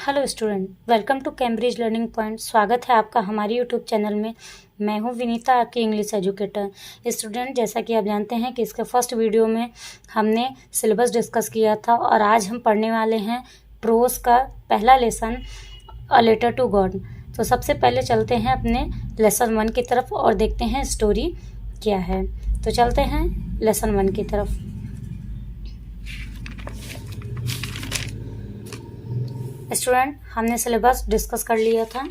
Hello student, welcome to Cambridge learning point. स्वागत है आपका हमारे यूट्यूब चैनल में। मैं हूं विनीता, आपकी इंग्लिश एजुकेटर। स्टूडेंट, जैसा कि आप जानते हैं कि इसके फर्स्ट वीडियो में हमने सिलेबस डिस्कस किया था और आज हम पढ़ने वाले हैं प्रोज का पहला lesson, a letter to God. तो सबसे पहले चलते हैं अपने लेसन 1 की तरफ और देखते हैं स्टोरी क्या है। तो चलते हैं लेसन 1 की तरफ। स्टूडेंट, हमने सिलेबस डिस्कस कर लिया था।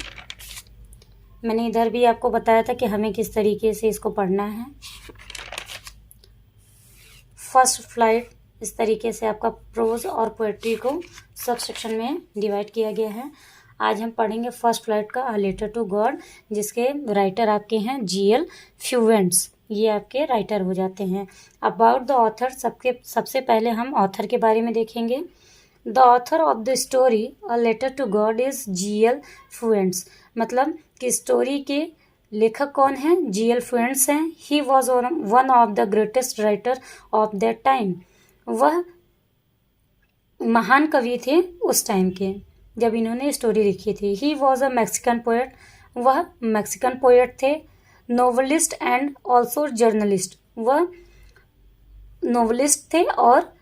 मैंने इधर भी आपको बताया था कि हमें किस तरीके से इसको पढ़ना है। फर्स्ट फ्लाइट, इस तरीके से आपका प्रोज और पोएट्री को सब सेक्शन में डिवाइड किया गया है। आज हम पढ़ेंगे फर्स्ट फ्लाइट का अ लेटर टू गॉड, जिसके राइटर आपके हैं GL फ्यूवेंट्स। ये आपके राइटर हो जाते हैं। अबाउट द ऑथर, सबसे पहले हम ऑथर के बारे में देखेंगे। The author of the story a letter to God is GL Fuentes. मतलब कि स्टोरी के लेखक कौन हैं? GL फ्यूवेंट्स हैं। He was one of the greatest writer of that time. वह महान कवि थे उस टाइम के जब इन्होंने स्टोरी लिखी थी। He was a Mexican poet. वह मैक्सिकन पोएट थे। Novelist and also journalist. वह नोवेलिस्ट थे और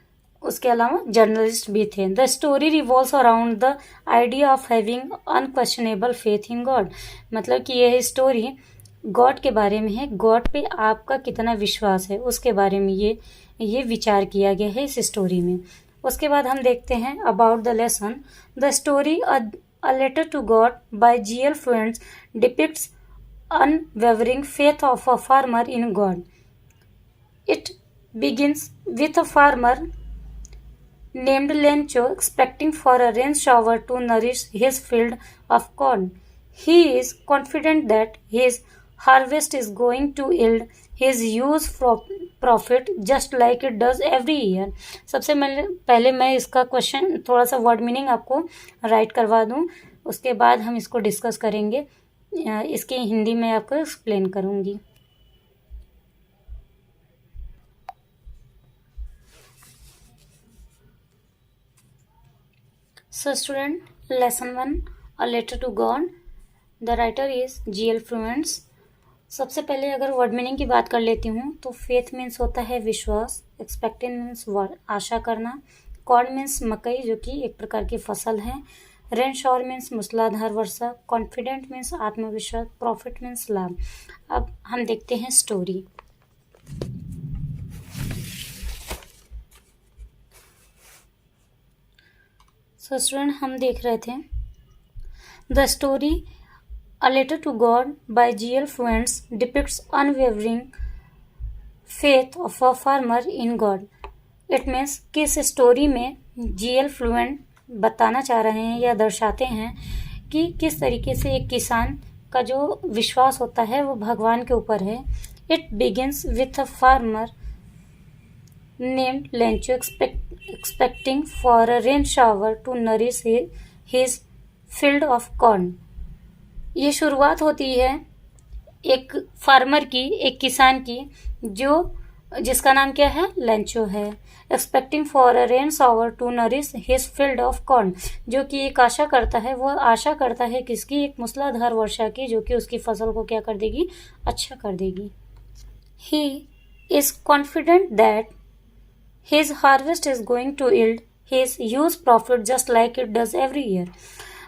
उसके अलावा जर्नलिस्ट भी थे। The story revolves around the idea of having unquestionable faith in God. मतलब कि यह स्टोरी गॉड के बारे में है। गॉड पे आपका कितना विश्वास है उसके बारे में ये विचार किया गया है इस स्टोरी में। उसके बाद हम देखते हैं about the lesson. The story a letter to God by GL Fuentes depicts unwavering faith of a farmer in God. It begins with a farmer named Lencho expecting for a rain shower to nourish his field of corn. He is confident that his harvest is going to yield his huge profit just like it does every year. सबसे पहले मैं इसका question थोड़ा सा word meaning आपको right करवा दूं, उसके बाद हम इसको डिस्कस करेंगे। इसकी हिंदी में आपको एक्सप्लेन करूंगी। So student, lesson 1, a letter to God. The writer is GL फ्यूवेंट्स। सबसे पहले अगर वर्ड मीनिंग की बात कर लेती हूँ तो फेथ मीन्स होता है विश्वास, एक्सपेक्टेंट मीन्स आशा करना, कॉर्न मीन्स मकई जो कि एक प्रकार की फसल है, रेन शॉवर मीन्स मूसलाधार वर्षा, कॉन्फिडेंट मीन्स आत्मविश्वास, प्रॉफिट मीन्स लाभ। अब हम देखते हैं स्टोरी। सो स्टूडेंट, हम देख रहे थे the story a letter to God by GL Fuentes depicts unwavering faith of a farmer in God. It means कि इस स्टोरी में GL फ्यूवेंट बताना चाह रहे हैं या दर्शाते हैं कि किस तरीके से एक किसान का जो विश्वास होता है वो भगवान के ऊपर है। It begins with a farmer named Lencho expecting for a rain shower to nourish his field of corn. ये शुरुआत होती है एक फार्मर की, एक किसान की, जिसका नाम क्या है? लेंचो है। Expecting for a rain shower to nourish his field of corn, जो कि एक आशा करता है, वो आशा करता है किसकी? एक मूसलाधार वर्षा की, जो कि उसकी फसल को क्या कर देगी? अच्छा कर देगी। ही is confident that his harvest is going to yield his huge profit just like it does every year.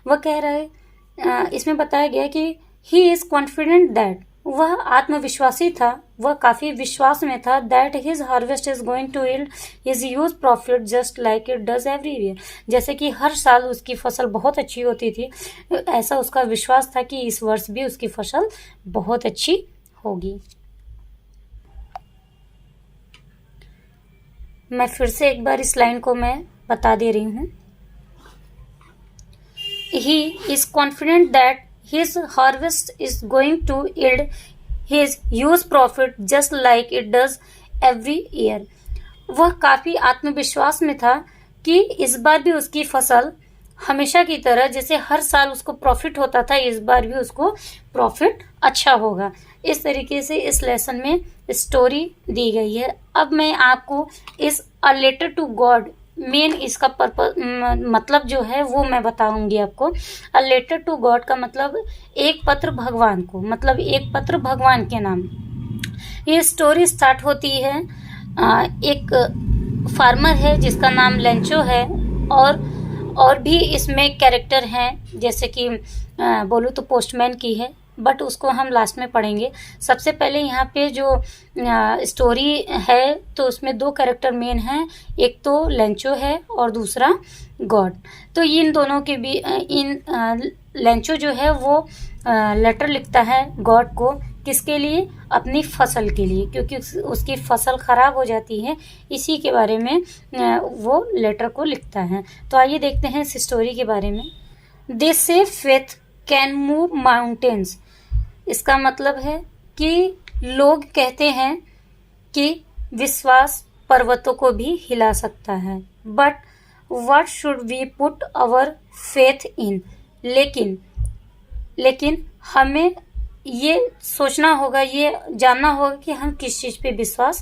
वह कह रहा है, इसमें बताया गया कि he is confident that, वह आत्मविश्वासी था, वह काफी विश्वास में था, that his harvest is going to yield his huge profit just like it does every year. जैसे कि हर साल उसकी फसल बहुत अच्छी होती थी, ऐसा उसका विश्वास था कि इस वर्ष भी उसकी फसल बहुत अच्छी होगी। मैं फिर से एक बार इस लाइन को मैं बता दे रही हूँ। He is confident that his harvest is going to yield his huge profit just like it does every year. वह काफी आत्मविश्वास में था कि इस बार भी उसकी फसल हमेशा की तरह जैसे हर साल उसको प्रॉफिट होता था, इस बार भी उसको प्रॉफिट अच्छा होगा। इस तरीके से इस लेसन में स्टोरी दी गई है। अब मैं आपको इस अ लेटर टू गॉड मेन इसका पर्पस मतलब जो है वो मैं बताऊंगी आपको। अ लेटर टू गॉड का मतलब एक पत्र भगवान को, मतलब एक पत्र भगवान के नाम। ये स्टोरी स्टार्ट होती है, एक फार्मर है जिसका नाम लेंचो है, और भी इसमें कैरेक्टर हैं, जैसे कि बोलूँ तो पोस्टमैन की है, बट उसको हम लास्ट में पढ़ेंगे। सबसे पहले यहाँ पे जो स्टोरी है तो उसमें दो कैरेक्टर मेन हैं, एक तो लेंचो है और दूसरा गॉड। तो इन दोनों के भी लेंचो जो है वो लेटर लिखता है गॉड को, किसके लिए? अपनी फसल के लिए, क्योंकि उसकी फसल खराब हो जाती है, इसी के बारे में वो लेटर को लिखता है। तो आइए देखते हैं इस स्टोरी के बारे में। दे से फेथ कैन मूव माउंटेन्स। इसका मतलब है कि लोग कहते हैं कि विश्वास पर्वतों को भी हिला सकता है। But what should we put our faith in. लेकिन हमें ये सोचना होगा, ये जानना होगा कि हम किस चीज़ पे विश्वास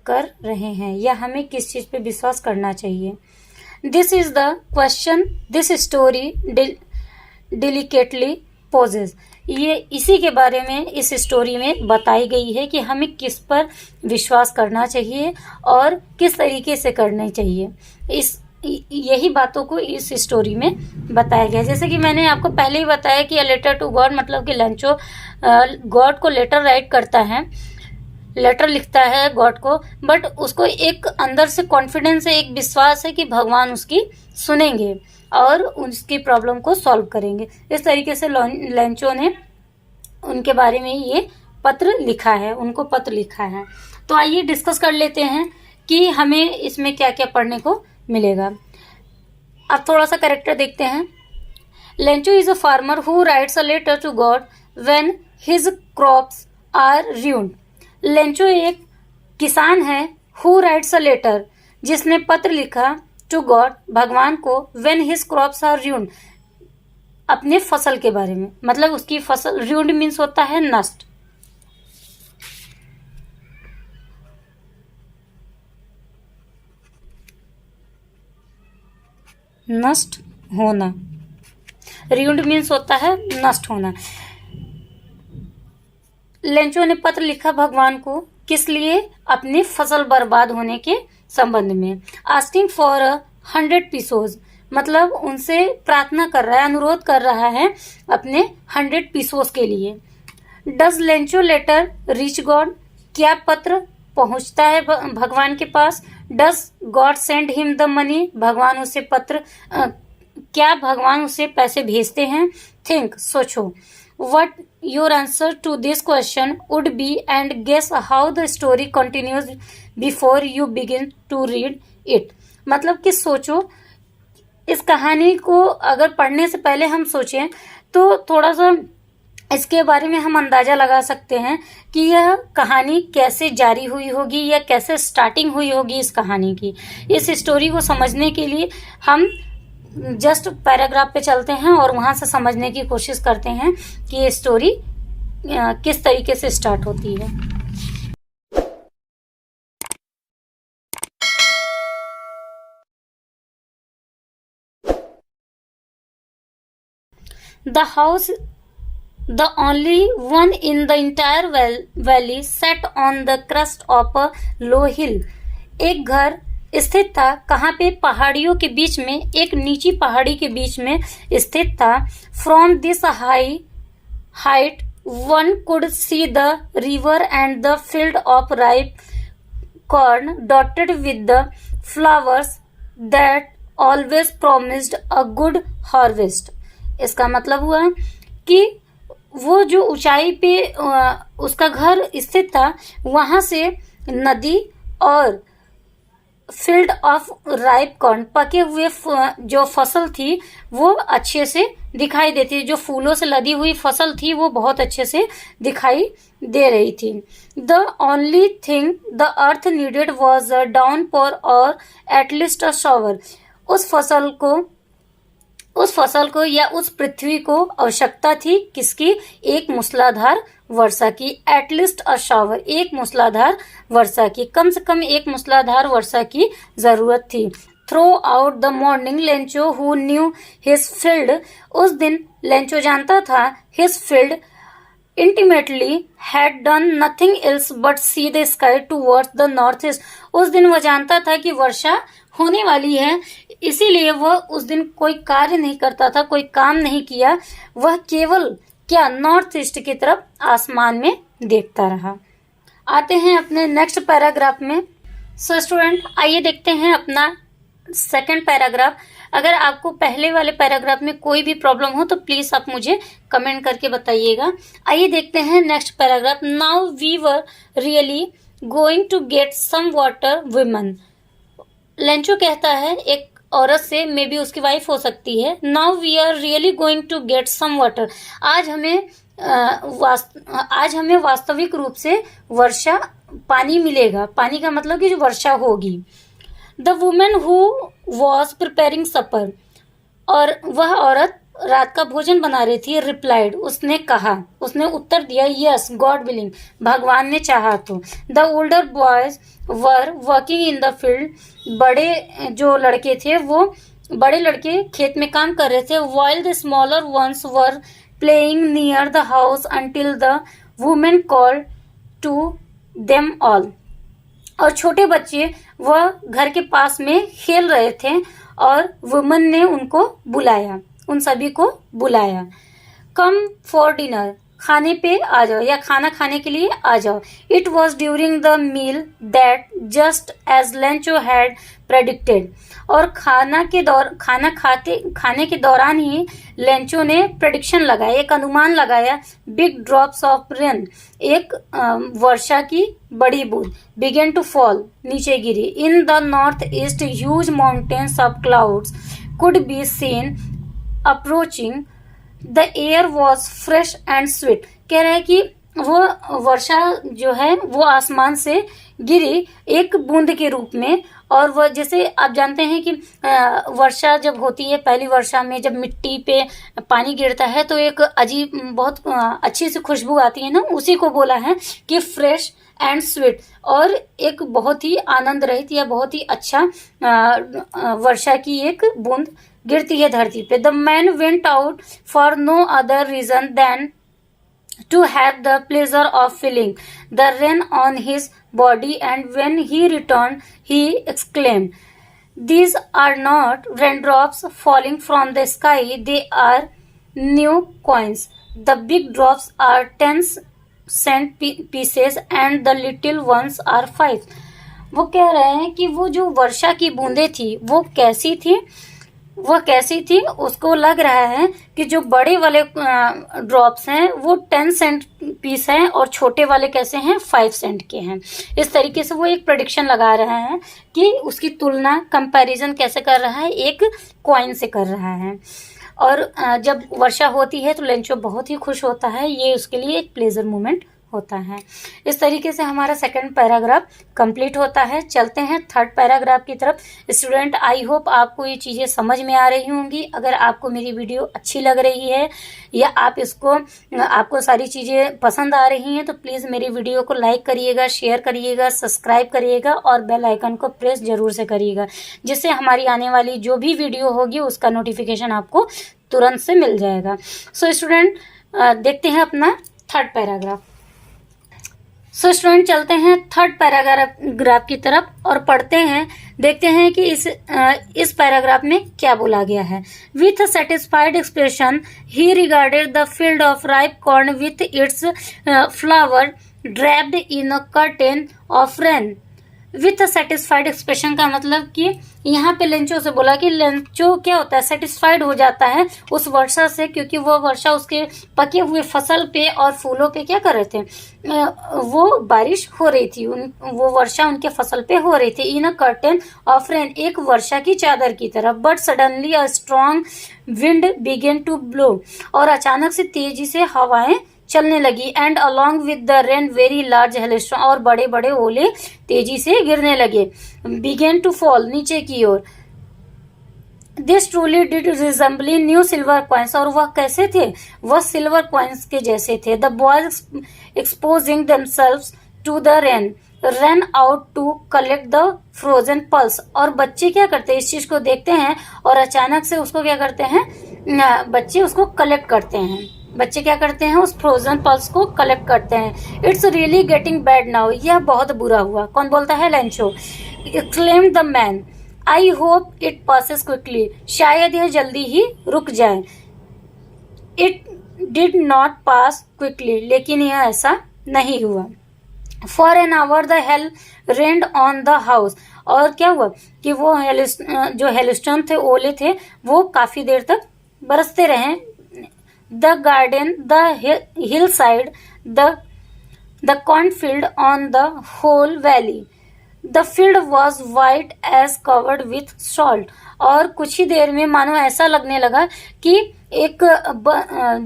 कर रहे हैं या हमें किस चीज़ पे विश्वास करना चाहिए। This is the question this story delicately poses. ये इसी के बारे में इस स्टोरी में बताई गई है कि हमें किस पर विश्वास करना चाहिए और किस तरीके से करना चाहिए। यही बातों को इस स्टोरी में बताया गया। जैसे कि मैंने आपको पहले ही बताया कि अ लेटर टू गॉड मतलब कि लेंचो गॉड को लेटर राइट करता है, लेटर लिखता है गॉड को, बट उसको एक अंदर से कॉन्फिडेंस है, एक विश्वास है कि भगवान उसकी सुनेंगे और उसकी प्रॉब्लम को सॉल्व करेंगे। इस तरीके से लेंचो ने उनके बारे में ये पत्र लिखा है, उनको पत्र लिखा है। तो आइए डिस्कस कर लेते हैं कि हमें इसमें क्या क्या पढ़ने को मिलेगा। अब थोड़ा सा कैरेक्टर देखते हैं। Lencho is a farmer who writes a letter to God when his crops are ruined। Lencho एक किसान है, हु राइट्स अ लेटर जिसने पत्र लिखा टू गॉड भगवान को, when his crops are ruined अपने फसल के बारे में, मतलब उसकी फसल ruined मीन्स होता है नष्ट। नष्ट होना, ruined मीन्स होता है नष्ट होना। लेंचो ने पत्र लिखा भगवान को, किस लिए? अपनी फसल बर्बाद होने के संबंध में। आस्किंग फॉर 100 पीसोज मतलब उनसे प्रार्थना कर रहा है, अनुरोध कर रहा है अपने 100 पीसोज के लिए। Does Lencho letter reach God क्या पत्र पहुंचता है भगवान के पास? Does God send him the money भगवान उसे पत्र क्या भगवान उसे पैसे भेजते हैं? थिंक सोचो। What your answer to this question would be and guess how the story continues before you begin to read it। मतलब कि सोचो, इस कहानी को अगर पढ़ने से पहले हम सोचें तो थोड़ा सा इसके बारे में हम अंदाजा लगा सकते हैं कि यह कहानी कैसे जारी हुई होगी या कैसे स्टार्टिंग हुई होगी इस कहानी की। इस स्टोरी को समझने के लिए हम जस्ट पैराग्राफ पे चलते हैं और वहां से समझने की कोशिश करते हैं कि ये स्टोरी किस तरीके से स्टार्ट होती है। The house, the only one in the entire valley, sat on the crest of a low hill। एक घर स्थित था, कहाँ पे? पहाड़ियों के बीच में, एक नीची पहाड़ी के बीच में स्थित था। From this height one could see the river and the field of ripe corn dotted with the flowers that always promised a good harvest. इसका मतलब हुआ कि वो जो ऊंचाई पे उसका घर स्थित था, वहां से नदी और फील्ड ऑफ राइप कॉर्न पके हुए जो फसल थी वो अच्छे से दिखाई देती, जो फूलों से लदी हुई फसल थी वो बहुत अच्छे से दिखाई दे रही थी। The only thing the earth needed was a downpour और एटलीस्ट अ शॉवर। उस फसल को या उस पृथ्वी को आवश्यकता थी किसकी? एक मूसलाधार वर्षा की, एटलीस्ट अ शावर, एक मूसलाधार वर्षा की, कम से कम एक मूसलाधार वर्षा की जरूरत थी। Through out the morning Lencho who knew his field, उस दिन लेंचो जानता था his field intimately had done nothing else but see the sky towards the northeast, उस दिन वह जानता था कि वर्षा होने वाली है, इसीलिए वह उस दिन कोई कार्य नहीं करता था, कोई काम नहीं किया, वह केवल क्या नॉर्थ ईस्ट की तरफ आसमान में देखता रहा। आते हैं अपने नेक्स्ट पैराग्राफ में। सो स्टूडेंट, आइए देखते हैं अपना सेकंड पैराग्राफ। अगर आपको पहले वाले पैराग्राफ में कोई भी प्रॉब्लम हो तो प्लीज आप मुझे कमेंट करके बताइएगा। आइए देखते हैं next paragraph. Now we were really going to get some water woman, Lencho कहता है एक औरत से, मे बी उसकी वाइफ हो सकती है। Now we are really going to get some water, आज हमें वास्तविक रूप से वर्षा पानी मिलेगा, पानी का मतलब कि जो वर्षा होगी। The women who was preparing supper, और वह औरत रात का भोजन बना रही थी। रिप्लाइड, उसने कहा, उसने उत्तर दिया, यस गॉड विलिंग, भगवान ने चाहा तो। The older boys were working in the field, बड़े जो लड़के थे वो बड़े लड़के खेत में काम कर रहे थे। While the smaller ones were playing near the house until the women called to them all, और छोटे बच्चे वह घर के पास में खेल रहे थे और वुमन ने उनको बुलाया, उन सभी को बुलाया। कम फॉर डिनर, खाने पे आ जाओ या खाना खाने के लिए आ जाओ। It was during the meal that just as Lencho had predicted, और खाने के दौरान ही लेंचो ने प्रेडिक्शन लगाया, एक अनुमान लगाया। बिग ड्रॉप्स ऑफ रेन, एक वर्षा की बड़ी बूंद, बिगेन टू फॉल, नीचे गिरी। In the north east huge mountains of clouds could be seen approaching, the air was fresh and sweet, कह रहे हैं कि वो वर्षा जो है वो आसमान से गिरी एक बूंद के रूप में। और वह, जैसे आप जानते हैं कि वर्षा जब होती है, पहली वर्षा में जब मिट्टी पे पानी गिरता है तो एक अजीब, बहुत अच्छी सी खुशबू आती है ना, उसी को बोला है कि फ्रेश एंड स्वीट, और एक बहुत ही आनंद रहित या बहुत ही अच्छा वर्षा की एक बूंद गिरती है धरती पे। The man went out for no other reason than to have the pleasure of feeling the rain on his body, and when he returned he exclaimed, these are not raindrops falling from the sky, they are new coins, the big drops are 10-cent pieces and the little ones are 5। वो कह रहे हैं कि वो जो वर्षा की बूंदें थी वो कैसी थी, उसको लग रहा है कि जो बड़े वाले ड्रॉप्स हैं वो 10 सेंट पीस हैं और छोटे वाले कैसे हैं, 5 सेंट के हैं। इस तरीके से वो एक प्रेडिक्शन लगा रहा है कि उसकी तुलना, कंपैरिजन कैसे कर रहा है, एक कॉइन से कर रहा है। और जब वर्षा होती है तो लेंचो बहुत ही खुश होता है, ये उसके लिए एक प्लेजर मोमेंट होता है। इस तरीके से हमारा सेकंड पैराग्राफ कंप्लीट होता है। चलते हैं थर्ड पैराग्राफ की तरफ। स्टूडेंट, आई होप आपको ये चीज़ें समझ में आ रही होंगी। अगर आपको मेरी वीडियो अच्छी लग रही है या आपको सारी चीज़ें पसंद आ रही हैं तो प्लीज़ मेरी वीडियो को लाइक करिएगा, शेयर करिएगा, सब्सक्राइब करिएगा और बेल आइकन को प्रेस जरूर से करिएगा, जिससे हमारी आने वाली जो भी वीडियो होगी उसका नोटिफिकेशन आपको तुरंत से मिल जाएगा। सो स्टूडेंट, देखते हैं अपना थर्ड पैराग्राफ। सो स्टूडेंट, चलते हैं थर्ड पैराग्राफ की तरफ और पढ़ते हैं, देखते हैं कि इस पैराग्राफ में क्या बोला गया है। With a satisfied expression he regarded the field of ripe corn with its flower draped in a curtain of rain. With a satisfied expression का मतलब कि यहाँ पे लेंचो से बोला कि लेंचो क्या होता है, सेटिस्फाइड हो जाता है उस वर्षा से, क्योंकि वो वर्षा उसके पके हुए फसल पे और फूलों पे क्या कर रहे थे, वो बारिश हो रही थी, वो वर्षा उनके फसल पे हो रही थी। In a curtain of rain, एक वर्षा की चादर की तरह। But suddenly a strong wind began to blow, और अचानक से तेजी से हवाएं चलने लगी। And along with the rain very large hailstorm, और बड़े बड़े ओले तेजी से गिरने लगे। बिगेन टू फॉल, नीचे की ओर। This truly did resemble new silver coins, और वह कैसे थे, वह सिल्वर कॉइन्स के जैसे थे। The boys exposing themselves to the rain run out to collect the frozen pearls, और बच्चे क्या करते हैं, इस चीज को देखते हैं और अचानक से उसको क्या करते हैं, बच्चे उसको कलेक्ट करते हैं। बच्चे क्या करते हैं, उस फ्रोजन पल्स को कलेक्ट करते हैं। It's really getting bad now, यह बहुत बुरा हुआ। कौन बोलता है, Lencho. Exclaimed the man, I hope it passes quickly, शायद यह जल्दी ही रुक जाए। It did not pass quickly, लेकिन यह ऐसा नहीं हुआ। For an hour the hell rained on the house, और क्या हुआ कि वो जो हेलस्टोन थे, ओले थे, वो काफी देर तक बरसते रहे। The garden, the hill side, the cornfield on the whole valley, the field was white as covered with salt, और कुछ ही देर में मानो ऐसा लगने लगा कि एक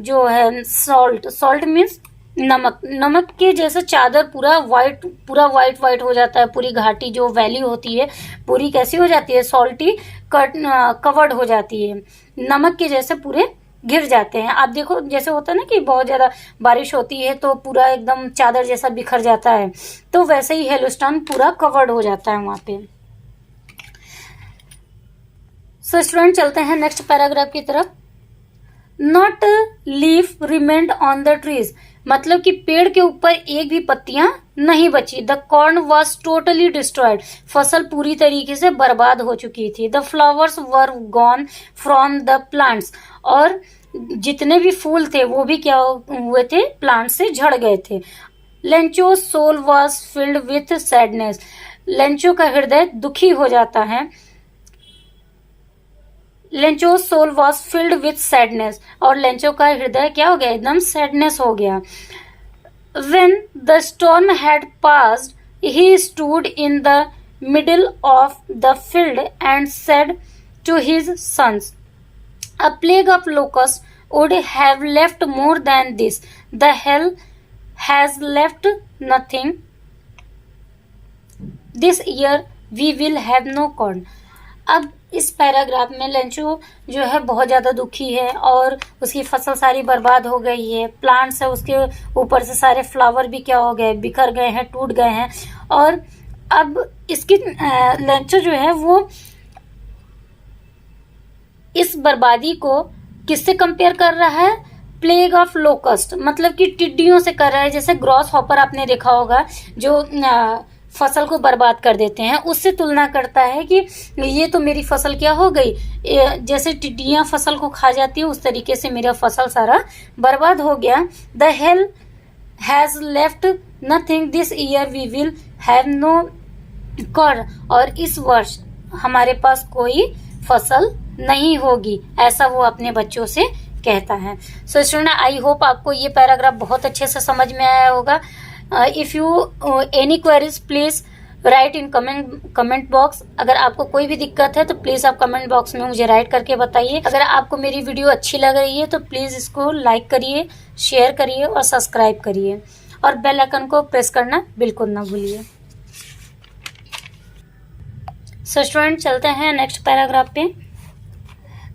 जो है सॉल्ट मीन्स नमक के जैसे चादर पूरा वाइट हो जाता है। पूरी घाटी जो वैली होती है पूरी कैसी हो जाती है, सॉल्टी कवर्ड हो जाती है, नमक के जैसे पूरे घिर जाते हैं। आप देखो जैसे होता है ना कि बहुत ज्यादा बारिश होती है तो पूरा एकदम चादर जैसा बिखर जाता है, तो वैसे ही हेलस्टोन पूरा कवर्ड हो जाता है वहां पे। सो स्टूडेंट चलते हैं नेक्स्ट पैराग्राफ की तरफ। Not leaf remained on the trees, मतलब कि पेड़ के ऊपर एक भी पत्तियां नहीं बची। The corn was totally destroyed, फसल पूरी तरीके से बर्बाद हो चुकी थी। The flowers were gone from the plants, और जितने भी फूल थे वो भी क्या हुए थे, प्लांट से झड़ गए थे। Lencho soul was filled with sadness, Lencho का हृदय दुखी हो जाता है। Lencho soul was filled with sadness, और लेंचो का हृदय क्या हो गया, एकदम सैडनेस हो गया। When the storm had passed, he stood in the middle of the field and said to his sons, a plague of locusts would have left more than this. The hell has left nothing. This year we will have no corn. अब इस paragraph में Lencho जो है बहुत ज्यादा दुखी है और उसकी फसल सारी बर्बाद हो गई है। प्लांट्स है उसके ऊपर से सारे फ्लावर भी क्या हो गए, बिखर गए हैं, टूट गए हैं। और अब इसकी लेंचो जो है वो इस बर्बादी को किससे कंपेयर कर रहा है, प्लेग ऑफ लोकस्ट, मतलब कि टिड्डियों से कर रहा है। जैसे ग्रॉस हॉपर आपने देखा होगा जो फसल को बर्बाद कर देते हैं, उससे तुलना करता है कि ये तो मेरी फसल क्या हो गई, जैसे टिड्डियां फसल को खा जाती है उस तरीके से मेरा फसल सारा बर्बाद हो गया। The hail has left nothing, this year we will have no corn, और इस वर्ष हमारे पास कोई फसल नहीं होगी, ऐसा वो अपने बच्चों से कहता है। सो स्टूडेंट आई होप आपको ये पैराग्राफ बहुत अच्छे से समझ में आया होगा। If you any queries please right in comment box. अगर आपको कोई भी दिक्कत है तो प्लीज आप कमेंट बॉक्स में मुझे राइट करके बताइए। अगर आपको मेरी वीडियो अच्छी लग रही है तो प्लीज इसको लाइक करिए, शेयर करिए और सब्सक्राइब करिए, और बेल आइकन को प्रेस करना बिल्कुल ना भूलिए। सो स्टूडेंट चलते हैं नेक्स्ट पैराग्राफ पे।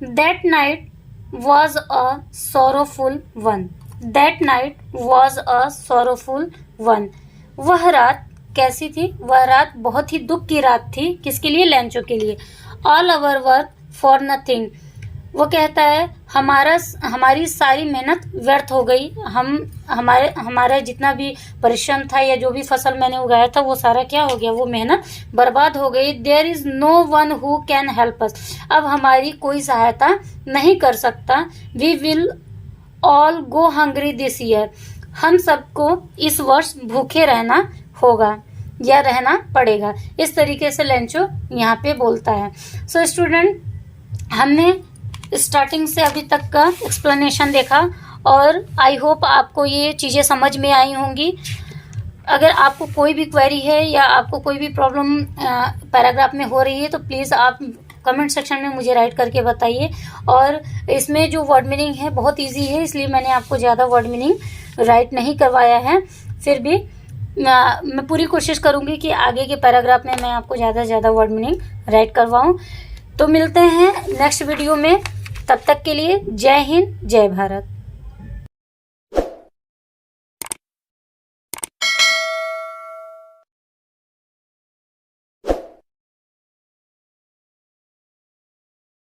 That night was a sorrowful one, that night was a sorrowful one, वह रात कैसी थी, वह रात बहुत ही दुख की रात थी। किसके लिए, लेंचो के लिए। All our work for nothing, वो कहता है हमारी सारी मेहनत व्यर्थ हो गई। हमारा जितना भी परिश्रम था या जो भी फसल मैंने उगाया था वो सारा क्या हो गया, वो मेहनत बर्बाद हो गई। There is no one who can help us, अब हमारी कोई सहायता नहीं कर सकता। We will all go hungry this year, हम सबको इस वर्ष भूखे रहना होगा या रहना पड़ेगा। इस तरीके से लेंचो यहाँ पे बोलता है। सो स्टूडेंट हमने स्टार्टिंग से अभी तक का एक्सप्लेनेशन देखा और आई होप आपको ये चीज़ें समझ में आई होंगी। अगर आपको कोई भी क्वेरी है या आपको कोई भी प्रॉब्लम पैराग्राफ में हो रही है तो प्लीज़ आप कमेंट सेक्शन में मुझे राइट करके बताइए। और इसमें जो वर्ड मीनिंग है बहुत इजी है, इसलिए मैंने आपको ज़्यादा वर्ड मीनिंग राइट नहीं करवाया है। फिर भी मैं पूरी कोशिश करूँगी कि आगे के पैराग्राफ में मैं आपको ज़्यादा से ज़्यादा वर्ड मीनिंग राइट करवाऊँ। तो मिलते हैं नेक्स्ट वीडियो में, तब तक के लिए जय हिंद जय भारत।